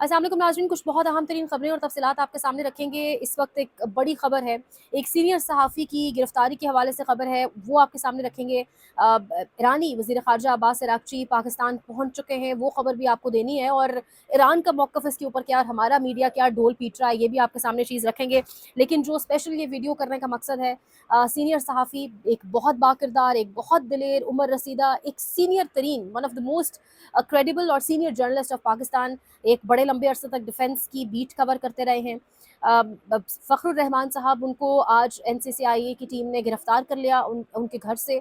अस्सलाम वालेकुम नाज़रीन, कुछ बहुत अहम तरीन खबरें और तफसीलात आपके सामने रखेंगे। इस वक्त एक बड़ी खबर है, एक सीनियर सहाफ़ी की गिरफ्तारी के हवाले से खबर है, वो आपके सामने रखेंगे। ईरानी वज़ीर ख़ारजा अब्बास अराग़ची पाकिस्तान पहुँच चुके हैं, वो खबर भी आपको देनी है। और ईरान का मौक़िफ़ इसके ऊपर क्या, हमारा मीडिया क्या ढोल पीट रहा है, ये भी आपके सामने चीज़ रखेंगे। लेकिन जो स्पेशल ये वीडियो करने का मकसद है, सीनियर सहाफ़ी, एक बहुत बाकिरदार, एक बहुत दिलेर, उमर रसीदा, एक सीनियर तरीन, one of the most credible और सीनियर जर्नलिस्ट ऑफ पाकिस्तान, एक बड़े लंबे अरसे तक डिफेंस की बीट कवर करते रहे हैं। फ़खरुर रहमान साहब, उनको आज एनसीसीआईए की टीम ने गिरफ्तार कर लिया उनके घर से।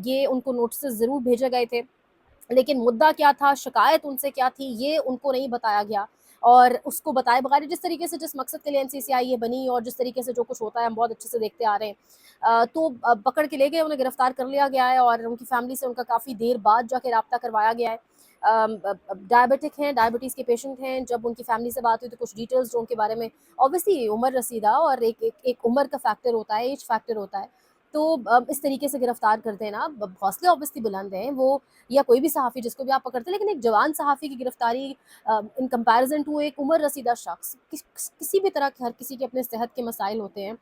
ये उनको नोटिस ज़रूर भेजे गए थे, लेकिन मुद्दा क्या था, शिकायत उनसे क्या थी, ये उनको नहीं बताया गया। और उसको बताए बगैर जिस तरीके से, जिस मकसद के लिए एनसीसीआईए बनी और जिस तरीके से जो कुछ होता है हम बहुत अच्छे से देखते आ रहे हैं, तो पकड़ के ले गए, उन्हें गिरफ्तार कर लिया गया है और उनकी फैमिली से उनका काफ़ी देर बाद जाके रब्ता करवाया गया है। डायबिटिक हैं, डायबिटीज़ के पेशेंट हैं। जब उनकी फैमिली से बात हुई तो कुछ डिटेल्स जो उनके बारे में, ऑब्वियसली उमर रसीदा, और एक उम्र का फैक्टर होता है, एज फैक्टर होता है। तो इस तरीके से गिरफ्तार कर देना, हौसले ऑब्वियसली बुलंद हैं वो, या कोई भी सहाफ़ी जिसको भी आप पकड़ते हैं, लेकिन एक जवान सहाफ़ी की गिरफ्तारी इन कंपैरिजन टू एक उमर रसीदा शख्स, किसी भी तरह के, हर किसी के अपने सेहत के मसाइल होते हैं,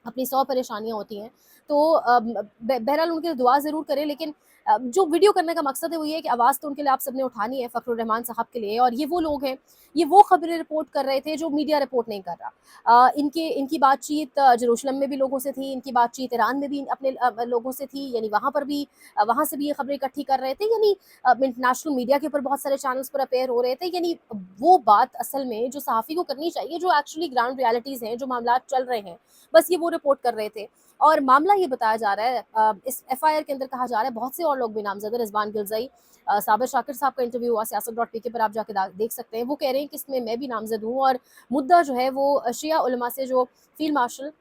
अपनी 100 परेशानियाँ होती हैं। तो बहरहाल उनके लिए दुआ ज़रूर करें, लेकिन जो वीडियो करने का मकसद है वो ये है कि आवाज़ तो उनके लिए आप सबने उठानी है, फ़खरुर रहमान साहब के लिए। और ये वो लोग हैं, ये वो खबरें रिपोर्ट कर रहे थे जो मीडिया रिपोर्ट नहीं कर रहा। इनकी बातचीत जेरूशलम में भी लोगों से थी, इनकी बातचीत ईरान में भी अपने लोगों से थी, यानी वहाँ पर भी वहाँ से भी ये खबरें इकट्ठी कर रहे थे, यानी इंटरनेशनल मीडिया के ऊपर बहुत सारे चैनल्स पर अपेयर हो रहे थे। यानी वो बात असल में जो सहाफ़ी को करनी चाहिए, जो एक्चुअली ग्राउंड रियलिटीज़ हैं, जो मामलात चल रहे हैं, बस ये वो रिपोर्ट कर रहे थे। और मामला ये बताया जा रहा है, इस एफआईआर के अंदर कहा जा रहा है, बहुत से और लोग भी नामजद हैं। रिजवान गिलज़ई, साबिर शाकिर साहब का इंटरव्यू हुआ सियासत.pk पर, आप जाके देख सकते हैं। वो कह रहे हैं कि इसमें मैं भी नामजद हूँ, और मुद्दा जो है वो शिया उलमा से जो फील्ड मार्शल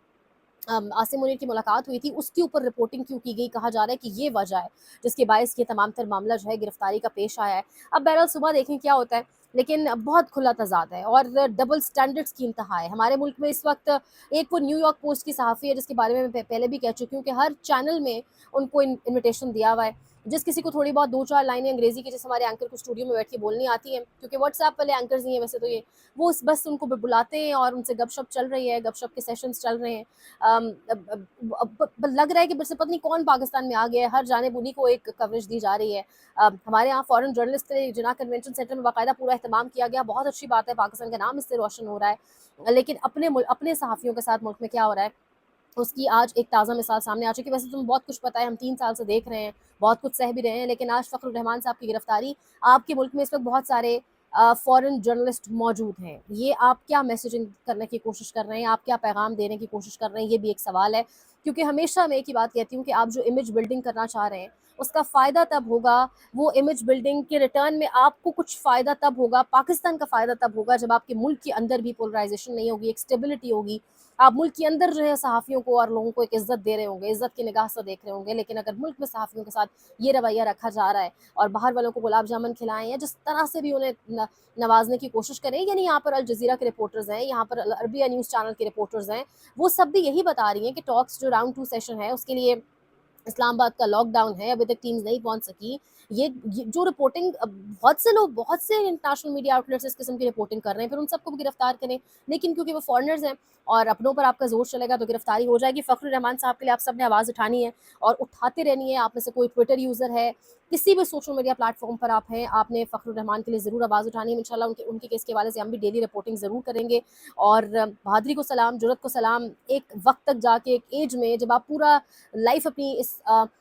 आसिम मुनीर की मुलाकात हुई थी, उसके ऊपर रिपोर्टिंग क्यों की गई, कहा जा रहा है कि ये वजह है जिसके बायस ये तमाम तर मामला जो है गिरफ्तारी का पेश आया है। अब बहरहाल सुबह देखें क्या होता है, लेकिन बहुत खुला तजाद है और डबल स्टैंडर्ड्स की इंतहा है हमारे मुल्क में इस वक्त। एक वो न्यूयॉर्क पोस्ट की सहाफ़ी है, जिसके बारे में मैं पहले भी कह चुकी हूँ कि हर चैनल में उनको इन्विटेशन दिया हुआ है। जिस किसी को थोड़ी बहुत दो चार लाइनें अंग्रेजी की, जैसे हमारे एंकर को स्टूडियो में बैठ के बोलनी आती हैं, क्योंकि व्हाट्सएप वाले एंकर्स नहीं है वैसे तो ये, वो बस उनको बुलाते हैं और उनसे गपशप चल रही है, गपशप के सेशंस चल रहे हैं। लग रहा है कि बस पता नहीं कौन पाकिस्तान में आ गया है, हर जानिब उन्हीं को एक कवरेज दी जा रही है। हमारे यहाँ फॉरेन जर्नलिस्ट के लिए जिना कन्वेंशन सेंटर में बाकायदा पूरा एहतमाम किया गया, बहुत अच्छी बात है, पाकिस्तान का नाम इससे रोशन हो रहा है। लेकिन अपने सहाफ़ियों के साथ मुल्क में क्या हो रहा है, उसकी आज एक ताज़ा मिसाल सामने आ चुकी है। वैसे तुम्हें बहुत कुछ पता है, हम 3 साल से देख रहे हैं, बहुत कुछ सह भी रहे हैं, लेकिन आज फ़खरुर रहमान साहब की गिरफ्तारी, आपके मुल्क में इस वक्त बहुत सारे फ़ॉरेन जर्नलिस्ट मौजूद हैं। ये आप क्या मैसेजिंग करने की कोशिश कर रहे हैं, आप क्या पैगाम देने की कोशिश कर रहे हैं, ये भी एक सवाल है। क्योंकि हमेशा मैं एक ही बात कहती हूँ कि आप जो इमेज बिल्डिंग करना चाह रहे हैं, उसका फ़ायदा तब होगा, वो इमेज बिल्डिंग के रिटर्न में आपको कुछ फ़ायदा तब होगा, पाकिस्तान का फ़ायदा तब होगा, जब आपके मुल्क के अंदर भी पोलराइजेशन नहीं होगी, एक स्टेबिलिटी होगी। आप मुल्क के अंदर जो है सहाफ़ियों को और लोगों को एक इज़्ज़त दे रहे होंगे, इज़्ज़त की निगाह से देख रहे होंगे। लेकिन अगर मुल्क में सहाफ़ियों के साथ ये रवैया रखा जा रहा है और बाहर वालों को गुलाब जामुन खिलाएँ या जिस तरह से भी उन्हें नवाज़ने की कोशिश करें, यानी यहाँ पर अल जज़ीरा के रिपोर्टर्स हैं, यहाँ पर अल अरबिया न्यूज़ चैनल के रिपोर्टर्स हैं, वो सब भी यही बता रही हैं कि टॉक्स जो राउंड 2 सेशन है, उसके लिए इस्लामाबाद का लॉकडाउन है, अभी तक टीम्स नहीं पहुँच सकी। ये जो रिपोर्टिंग, बहुत से लोग, बहुत से इंटरनेशनल मीडिया आउटलेट्स इस किस्म की रिपोर्टिंग कर रहे हैं, फिर उन सबको भी गिरफ्तार करें। लेकिन क्योंकि वो फॉरेनर्स हैं और अपनों पर आपका ज़ोर चलेगा तो गिरफ्तारी हो जाएगी। फ़खरुर रहमान साहब के लिए आप सब ने आवाज़ उठानी है और उठाते रहनी है। आप में से कोई ट्विटर यूज़र है, किसी भी सोशल मीडिया प्लेटफ़ॉर्म पर आप हैं, आपने फ़खरुर रहमान के लिए ज़रूर आवाज़ उठानी है। इंशाल्लाह उनके उनके केस के हवाले से हम भी डेली रिपोर्टिंग ज़रूर करेंगे। और बहादुरी को सलाम, जुर्रत को सलाम। एक वक़्त तक जाके, एक एज में जब आप पूरा लाइफ अपनी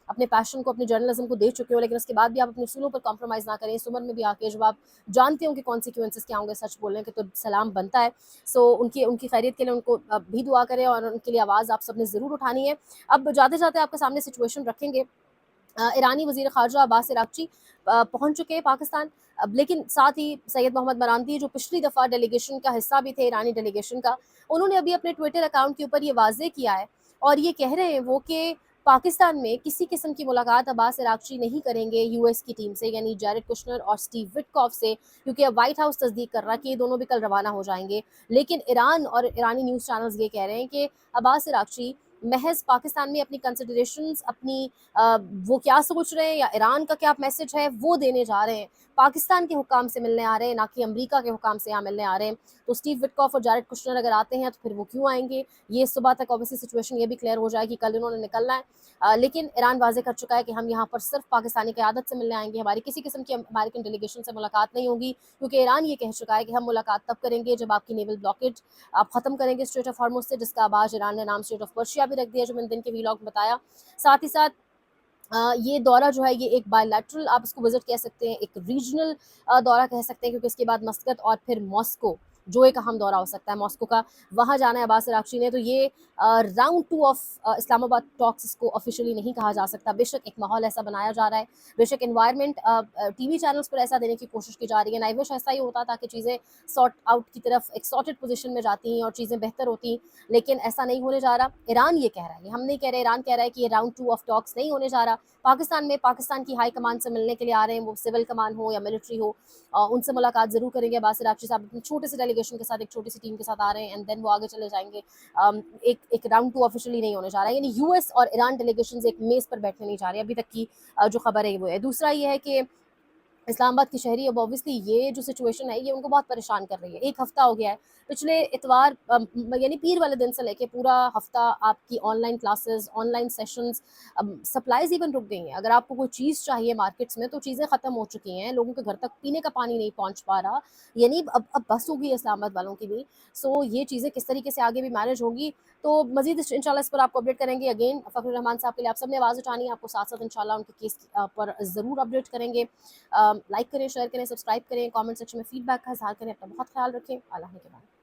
अपने पैशन को, अपने जर्नलिज्म को दे चुके हो, लेकिन उसके बाद भी आप अपने उसूलों पर कॉम्प्रोमाइज़ ना करें। इस उम्र में भी आके जब आप जानते हो कि कॉन्सिक्वेंसेस क्या होंगे सच बोलने के, तो सलाम बनता है। सो उनकी उनकी खैरियत के लिए उनको भी दुआ करें और उनके लिए आवाज़ आप सबने ज़रूर उठानी है। अब जाते जाते आपके सामने सिचुएशन रखेंगे। ईरानी वज़ीर ख़ारजा अब्बास अराग़ची पहुँच चुके हैं पाकिस्तान। अब लेकिन साथ ही सैयद मोहम्मद मरांदी, जो पिछली दफ़ा डेलीगेशन का हिस्सा भी थे, ईरानी डेलीगेशन का, उन्होंने अभी अपने ट्विटर अकाउंट के ऊपर ये वाज़ेह किया है और ये कह रहे हैं वो कि पाकिस्तान में किसी किस्म की मुलाकात अब्बास अराग़ची नहीं करेंगे यूएस की टीम से, यानी जैरेड कुशनर और स्टीव विटकॉफ से, क्योंकि अब व्हाइट हाउस तस्दीक कर रहा है कि ये दोनों भी कल रवाना हो जाएंगे। लेकिन ईरान और ईरानी न्यूज़ चैनल्स ये कह रहे हैं कि अब्बास अराग़ची محض پاکستان میں اپنی کنسیڈریشنز، اپنی وہ کیا سوچ رہے ہیں یا ایران کا کیا میسج ہے وہ دینے جا رہے ہیں، پاکستان کے حکام سے ملنے آ رہے ہیں، نہ کہ امریکہ کے حکام سے یہاں ملنے آ رہے ہیں. تو اسٹیو وٹکاف اور جاریڈ کشنر اگر آتے ہیں تو پھر وہ کیوں آئیں گے؟ یہ صبح تک اوبیسلی سچویشن یہ بھی کلیئر ہو جائے گی، کل انہوں نے نکلنا ہے. لیکن ایران واضح کر چکا ہے کہ ہم یہاں پر صرف پاکستانی قیادت سے ملنے آئیں گے، ہماری کسی قسم کی امریکن ڈیلیگیشن سے ملاقات نہیں ہوگی، کیونکہ ایران یہ کہہ چکا ہے کہ ہم ملاقات تب کریں گے جب آپ کی نیول بلاکیج آپ ختم کریں گے اسٹریٹ آف ہارموز سے، جس کا آباز ایران نے نام اسٹریٹ آف پرشیا بھی رکھ دیا جو میں نے دن کے ویلاگ میں بتایا. ساتھ ہی ساتھ یہ دورہ جو ہے یہ ایک بائی لیٹرل آپ اس کو وزٹ کہہ سکتے ہیں، ایک ریجنل دورہ کہہ سکتے ہیں، کیونکہ اس کے بعد مسقط اور پھر ماسکو جو ایک اہم دورہ ہو سکتا ہے ماسکو کا، وہاں جانا ہے عباس عراقچی نے. تو یہ راؤنڈ 2 آف اسلام آباد ٹاکس اس کو آفیشلی نہیں کہا جا سکتا. بے شک ایک ماحول ایسا بنایا جا رہا ہے، بے شک انوائرمنٹ ٹی وی چینلز پر ایسا دینے کی کوشش کی جا رہی ہے. نائوش ایسا ہی ہوتا تاکہ چیزیں سارٹ آؤٹ کی طرف ایک سارٹڈ پوزیشن میں جاتی ہیں اور چیزیں بہتر ہوتی ہیں، لیکن ایسا نہیں ہونے جا رہا. ایران یہ کہہ رہا ہے، یہ ہم نہیں کہہ رہے، ایران کہہ رہا ہے کہ یہ راؤنڈ 2 آف ٹاکس نہیں ہونے جا رہا. پاکستان میں پاکستان کی ہائی کمان سے ملنے کے لیے آ رہے ہیں، وہ سول کمان ہو یا ملٹری ہو، ان سے ملاقات ضرور کریں گے. عباس عراقچی صاحب اپنی چھوٹے سے ڈیلیگیشن کے ساتھ، ایک چھوٹی سی ٹیم کے ساتھ آ رہے ہیں، اینڈ دین وہ آگے چلے جائیں گے. ایک راؤنڈ 2 آفیشلی نہیں ہونے جا رہا ہے، یعنی یو ایس اور ایران ڈیلیگیشنز ایک میز پر بیٹھنے نہیں جا رہے ابھی تک کی جو خبر ہے وہ ہے. دوسرا یہ ہے کہ اسلام آباد کی شہری اب اوبیسلی یہ جو سچویشن ہے یہ ان کو بہت پریشان کر رہی ہے. ایک ہفتہ ہو گیا ہے، پچھلے اتوار یعنی پیر والے دن سے لے کے پورا ہفتہ آپ کی on line classes, on line sessions, supplies even رک گئی ہیں. اگر آپ کو کوئی چیز چاہیے مارکیٹس میں تو چیزیں ختم ہو چکی ہیں، لوگوں کے گھر تک پینے کا پانی نہیں پہنچ پا رہا، یعنی اب بس ہوگی اسلام آباد والوں کی بھی. سو یہ چیزیں کس طریقے سے آگے بھی مینیج ہوگی تو مزید انشاءاللہ اس پر آپ کو اپڈیٹ کریں گے. اگین فخر الرحمان صاحب کے لیے آپ سب نے آواز اٹھانی ہے، آپ کو ساتھ ساتھ انشاءاللہ ان کے کیس پر ضرور اپڈیٹ کریں گے. لائک کریں، شیئر کریں، سبسکرائب کریں، کامنٹ سیکشن میں فیڈ بیک کا اظہار کریں. اپنا بہت خیال رکھیں. اللہ کے بعد.